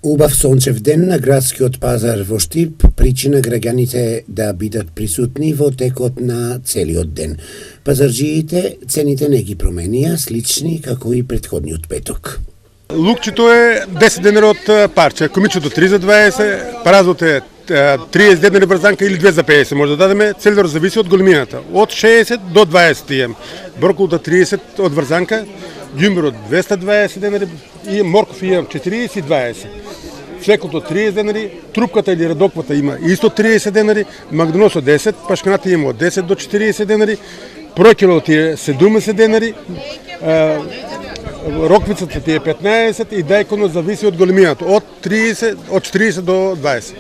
Убав сончев ден на градскиот пазар во Штип причина граѓаните да бидат присутни во текот на целиот ден. Пазарджиите цените не ги променија, слични како и претходниот петок. Лукчето е 10 денари од парче, комичето 3 за 20, паразот е 30 денари брзанка или 2 за 50 може да дадеме, целиот зависи од големината. Од 60 до 20 имам. Броколта 30 од врзанка, ѓумберот 220 денари и морков имам 40 и 20. Флекото 30 денари, трупката или радоквата има исто 30 денари, магдоносот 10, пашканата има од 10 до 40 денари, прокилот е 70 денари, роквицата ти е 15 и дајконот зависи од големината, од 40 до 20.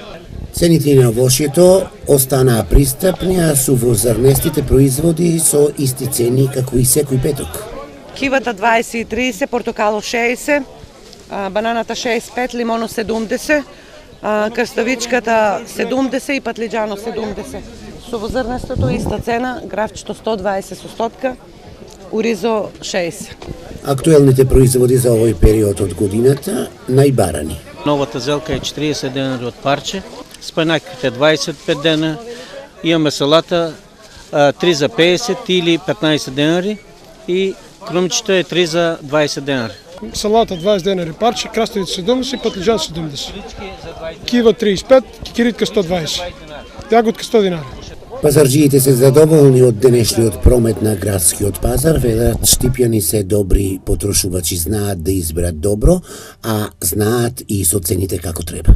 Цените на овошјето останаа пристапни, а сувозрнестите производи со исти цени како и секој петок. Кивата 20 и 30, портокало 60, бананата 65, лимоно 70, крставичката 70 и патлиџано 70. Сувозрнестото иста цена, гравчето 120 со стотка, уризо 60. Актуелните производи за овој период од годината најбарани. Новата зелка е 40 денари од парче, спајнаките 25 дена, имаме салата 3 за 50 или 15 денари и крумчето е 3 за 20 денари. Салата 20 денари парче, краставица 70 и патлиџан 70. Кива 35, кикиритка 120. Јаготка 100 денари. Пазарджиите се задоволни од денешниот промет на градскиот пазар, велат штипјани се добри потрошувачи, знаат да изберат добро, а знаат и со цените како треба.